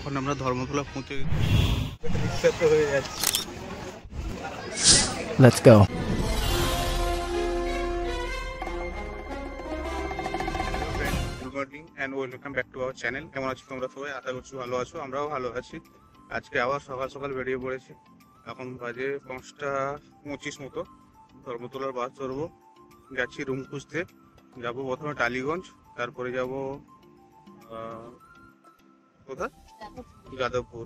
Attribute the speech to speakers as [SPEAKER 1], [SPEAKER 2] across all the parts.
[SPEAKER 1] এখন আমরা ধর্মতলা পৌঁছে রিক্সাতে হয়ে যাচ্ছি।
[SPEAKER 2] Let's go.
[SPEAKER 1] Good morning and welcome back to our channel. কেমন আছো তোমরা সবাই? আশা করছি ভালো আছো, আমরাও ভালো আছি। আজকে আবার সকাল সকাল বেরিয়ে পড়েছি। এখন বাজে 5টা 25 মতো। ধর্মতলার বাস ধরবো, যাচ্ছি রুম খুঁজতে। যাবো প্রথমে টালিগঞ্জ, তারপরে যাবো কোথায়, যাদবপুর।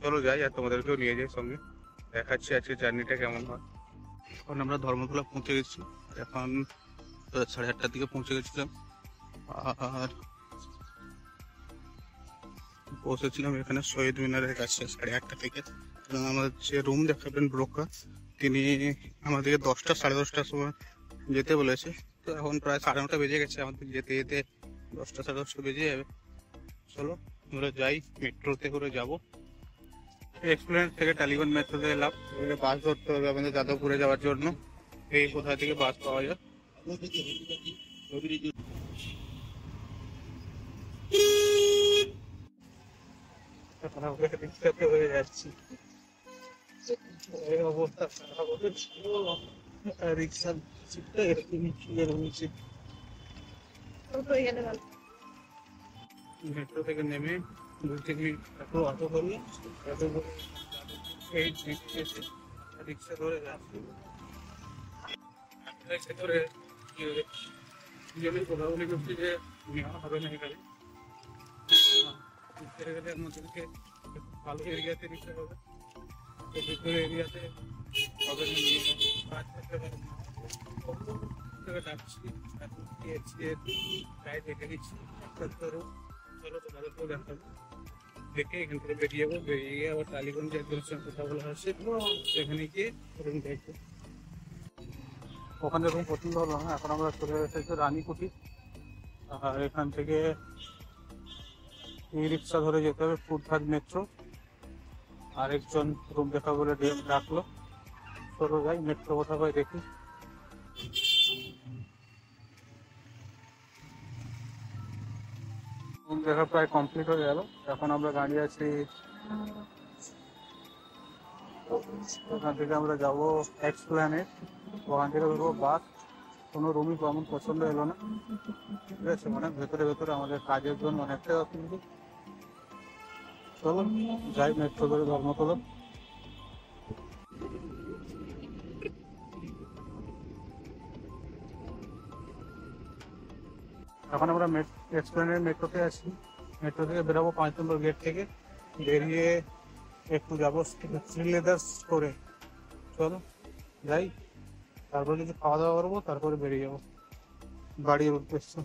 [SPEAKER 1] চলো যাই, আর তোমাদেরকেও নিয়ে যাই সঙ্গে, দেখাচ্ছি আজকে জার্নিটা কেমন হয়। এখন আমরা ধর্মতলা পৌঁছে গেছি। এখন 8:30টার দিকে পৌঁছে গেছিলাম, আর পৌঁছেছিলাম এখানে শহীদ মিনারের কাছে 1:30টা থেকে। এবং আমার যে রুম দেখাবেন ব্রোকার, তিনি আমাদেরকে 10টা 10:30টার সময় যেতে বলেছে। তো এখন প্রায় 9:30 বেজে গেছে, আমাদের যেতে যেতে 10টা 10:30 বেজে যাবে। চলো আমরা যাই, মেট্রোতে করে যাবো। এক্সপ্লেনেড থেকে টালিগঞ্জ মেট্রোতে এলাম, এবারে বাস ধরতে হবে আমাদের যাদবপুরে যাওয়ার জন্য। এই কোথা থেকে বাস পাওয়া যায়। এখন আমরা রিক্সাতে হয়ে যাচ্ছি, এই অবস্থা খারাপ হচ্ছে। রিক্সার সিটটা এরকমই নিচে। মেট্রো থেকে নেমে 2-3 মিনিট অটো করি, অটো করে এই এসে রিক্সা ধরে যাচ্ছি। রিক্সা ধরে কোথাগুলি করছি যে নেওয়া হবে না এখানে, গেলে আমাদেরকে ভালো এরিয়াতে নিতে হবে। তো ভিতরে এরিয়াতে হবে না, নিয়ে ডাকছি প্রায় দেখে নিচ্ছি। চলো তোমাদেরকেও দেখাবো। দেখে এখান থেকে বেরিয়ে যাবো, বেরিয়ে গিয়ে আবার টালিগঞ্জ একজনের সঙ্গে কথা বলা হচ্ছে, সেখানে গিয়ে রুম দেখবো। ওখানে রুম পছন্দ হলো না, এখন আমরা চলে এসেছি রানীকুটি। আর এখান থেকে ই রিক্সা ধরে যেতে হবে ফুটঘাট মেট্রো। আরেকজন রুম দেখা বলে ডাকলো, চলো যাই মেট্রো কোথা পাই দেখি। রুম দেখা প্রায় কমপ্লিট হয়ে গেল। এখন আমরা দাঁড়িয়ে আছি, ওখান থেকে আমরা যাবো এক্সপ্ল্যানেড, ওখান থেকে ধরবো বাস। কোনো রুমই তেমন পছন্দ এলো না, ঠিক আছে, মানে ভেতরে ভেতরে আমাদের কাজের জন্য অনেকটাই অসুবিধা। চলো যাই মেট্রো ধরে ধর্মতলা। এখন আমরা এক্সপ্লেনেড মেট্রোতে আছি। মেট্রো থেকে বেরোবো 5 নম্বর গেট থেকে, বেরিয়ে একটু যাবো শ্রীলেদার স্টোরে। চলো যাই, তারপরে কিছু খাওয়া দাওয়া করবো, তারপরে বেরিয়ে যাবো বাড়ির উদ্দেশ্যে।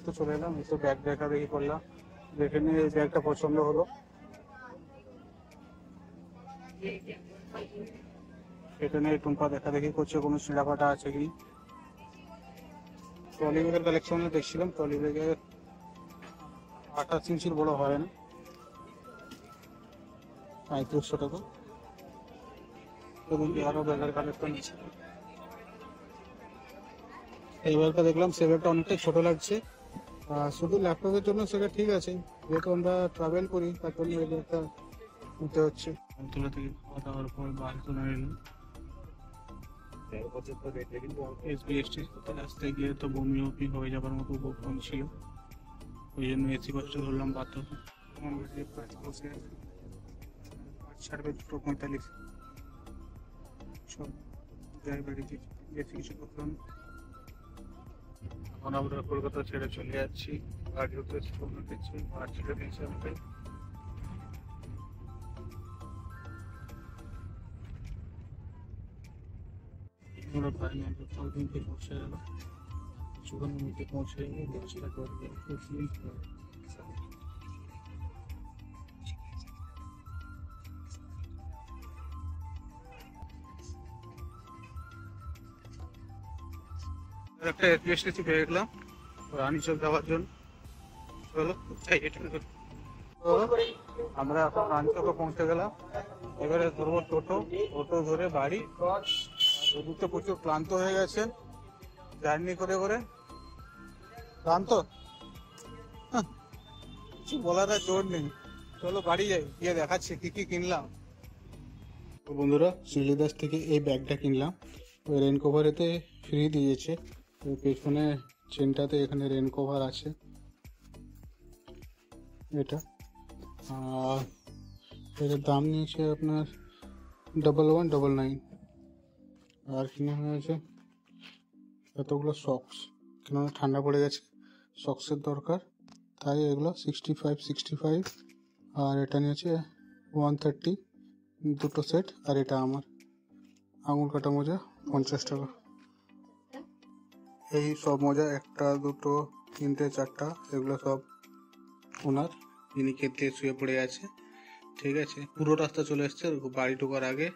[SPEAKER 1] তো চলে এলাম, এসে ব্যাগ দেখা দেখি করলাম, দেখে নিয়ে এই ব্যাগটা পছন্দ হলো। এখানে টুম্পা দেখা দেখি করছে কোনো ছিঁড়া ফাটা আছে কি। ট্রলি ব্যাগের কালেকশনে দেখছিলাম, ট্রলি ব্যাগের 28 ইঞ্চির বড় হয় না, 3500 টাকা। এবং আরো ব্যাগের কালেকশন আছে। এই ব্যাগটা দেখলাম, সে ব্যাগটা অনেকটাই ছোট লাগছে, শুধু ল্যাপটপের জন্য সেটা ঠিক আছে, যেহেতু আমরা ট্রাভেল করি তার জন্য এই ব্যাগটা নিতে হচ্ছে। আমতলা থেকে খাওয়া দাওয়ার পর বাস ধরে নিলাম এসবিএসটি। রাস্তায় গিয়ে তো বমি বমি হয়ে যাবার মতো উপক্রম ছিল, ওই জন্য এসি বাসটা ধরলাম বাধ্য। ছাড়বে 2:45। সব যাই বাড়িতে, বেশি কিছু করলাম। এখন আমরা কলকাতা ছেড়ে চলে যাচ্ছি বাড়ির উদ্দেশ্যে, রওনা দিচ্ছি। আর ছেড়ে দিয়েছি আমাদের আমরা প্রায় 9:30 পৌঁছে গেল। কিছুক্ষণ মধ্যে পৌঁছে গিয়ে 10টা করবে। একটা এসএসটি পেয়ে গেলাম রানী চক যাওয়ার জন্য। চলো আমরা এখন রানী চকে পৌঁছে গেলাম। এবারে ধরবো টোটো, টোটো ধরে বাড়ি। ওদিকে প্রচুর ক্লান্ত হয়ে গেছে জার্নি করে করে, ক্লান্ত কিছু বলার আর জোর নেই। চলো বাড়ি যাই, গিয়ে দেখাচ্ছি কি কি কিনলাম। তো বন্ধুরা, শ্রীলেদার্স থেকে এই ব্যাগটা কিনলাম। ওই রেন কভারেতে ফ্রি দিয়েছে। ওই পেছনে চেনটাতে এখানে রেন কভার আছে এটা। আর এটার দাম নিয়েছে আপনার 1199। আর কিনে হয়েছে এতগুলো সক্স, কেননা ঠান্ডা পড়ে গেছে, সক্সের দরকার, তাই এগুলো 65। আর এটা নিয়েছে 130, দুটো সেট। আর এটা আমার আঙুল কাটা মোজা 50 টাকা। এই সব মোজা 1, 2, 3, 4 এগুলো সব ওনার, যিনি খেতে শুয়ে পড়ে আছে। ঠিক আছে, পুরো রাস্তা চলে এসছে, বাড়ি ঢোকার আগে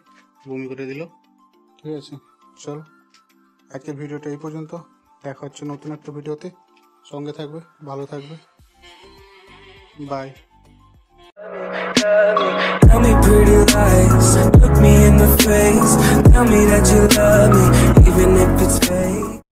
[SPEAKER 1] বমি করে দিল। ঠিক আছে, চল আজকের ভিডিওটা এই পর্যন্ত। দেখা হচ্ছে নতুন একটা ভিডিওতে। সঙ্গে থাকবে, ভালো থাকবে, by.
[SPEAKER 2] Tell me pretty lies, look me in the face, tell me that you love me, even if it's fake.